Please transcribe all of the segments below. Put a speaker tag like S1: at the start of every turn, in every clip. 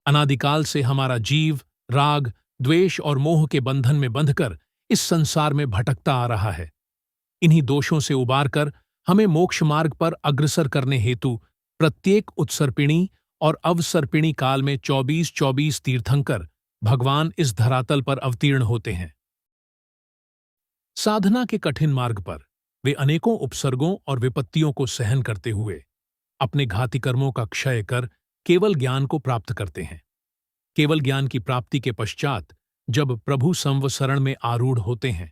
S1: अनादिकाल से हमारा जीव राग, द्वेष और मोह के बंधन में बंधकर इस संसार में भटकता आ रहा है। इन्हीं दोषों से उबारकर हमें मोक्ष मार्ग पर अग्रसर करने हेतु प्रत्येक उत्सर्पिणी और अवसर्पिणी काल में 24-24 तीर्थंकर भगवान इस धरातल पर अवतीर्ण होते हैं। साधना के कठिन मार्ग पर वे अनेकों उपसर्गों और विपत्तियों को सहन करते हुए अपने घाती कर्मों का क्षय कर केवल ज्ञान को प्राप्त करते हैं। केवल ज्ञान की प्राप्ति के पश्चात जब प्रभु संवसरण में आरूढ़ होते हैं,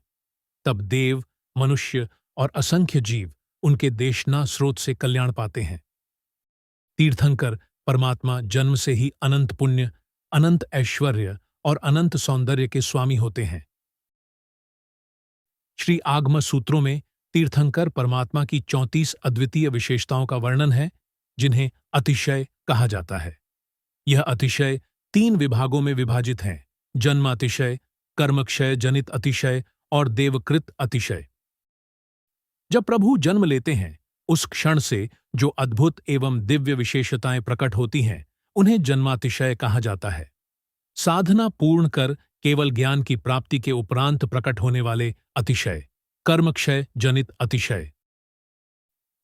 S1: तब देव, मनुष्य और असंख्य जीव उनके देशना स्रोत से कल्याण पाते हैं। तीर्थंकर परमात्मा जन्म से ही अनंत पुण्य, अनंत ऐश्वर्य और अनंत सौंदर्य के स्वामी होते हैं। श्री आगम सूत्रों में तीर्थंकर परमात्मा की 34 अद्वितीय विशेषताओं का वर्णन है, जिन्हें अतिशय कहा जाता है। यह अतिशय 3 विभागों में विभाजित हैं: जन्मातिशय, कर्मक्षय जनित अतिशय और देवकृत अतिशय। जब प्रभु जन्म लेते हैं, उस क्षण से जो अद्भुत एवं दिव्य विशेषताएं प्रकट होती हैं, उन्हें जन्मातिशय कहा जाता है। साधना पूर्ण कर केवल ज्ञान की प्राप्ति के उपरांत प्रकट होने वाले अतिशय, कर्मक्षय जनित अतिशय।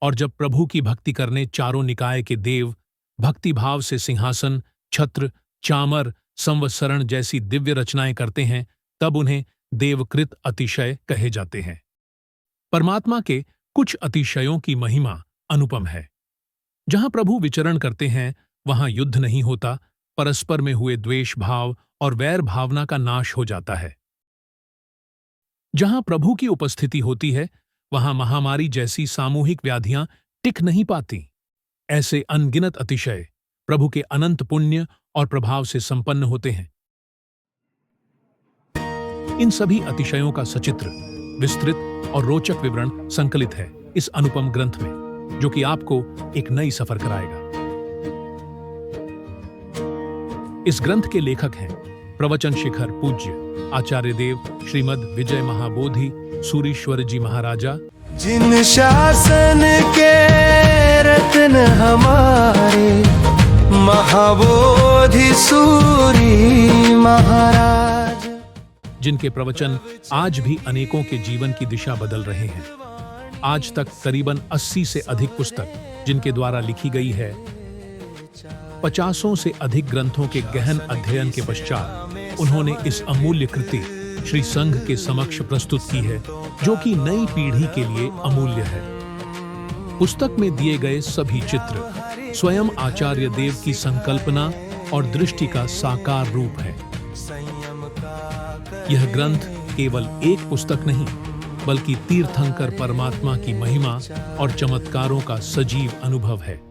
S1: और जब प्रभु की भक्ति करने चारों निकाय के देव भक्ति भाव से सिंहासन, छत्र, चामर, संवत्सरण जैसी दिव्य रचनाएं करते हैं, तब उन्हें देवकृत अतिशय कहे जाते हैं। परमात्मा के कुछ अतिशयों की महिमा अनुपम है। जहां प्रभु विचरण करते हैं, वहां युद्ध नहीं होता, परस्पर में हुए द्वेष भाव और वैर भावना का नाश हो जाता है। जहां प्रभु की उपस्थिति होती है, वहां महामारी जैसी सामूहिक व्याधियां टिक नहीं पाती। ऐसे अनगिनत अतिशय प्रभु के अनंत पुण्य और प्रभाव से संपन्न होते हैं। इन सभी अतिशयों का सचित्र, विस्तृत और रोचक विवरण संकलित है इस अनुपम ग्रंथ में, जो कि आपको एक नई सफर कराएगा। इस ग्रंथ के लेखक हैं प्रवचन शिखर पूज्य आचार्य देव श्रीमद विजय महाबोधि सूरीश्वर जी महाराजा,
S2: जिन शासन के रत्न हमारे महाबोधि सूरी महाराज,
S1: जिनके प्रवचन आज भी अनेकों के जीवन की दिशा बदल रहे हैं। आज तक करीबन 80 से अधिक पुस्तक जिनके द्वारा लिखी गई है। 50 से अधिक ग्रंथों के गहन अध्ययन के पश्चात उन्होंने इस अमूल्य कृति श्री संघ के समक्ष प्रस्तुत की है, जो कि नई पीढ़ी के लिए अमूल्य है। पुस्तक में दिए गए सभी चित्र स्वयं आचार्य देव की संकल्पना और दृष्टि का साकार रूप है। यह ग्रंथ केवल एक पुस्तक नहीं, बल्कि तीर्थंकर परमात्मा की महिमा और चमत्कारों का सजीव अनुभव है।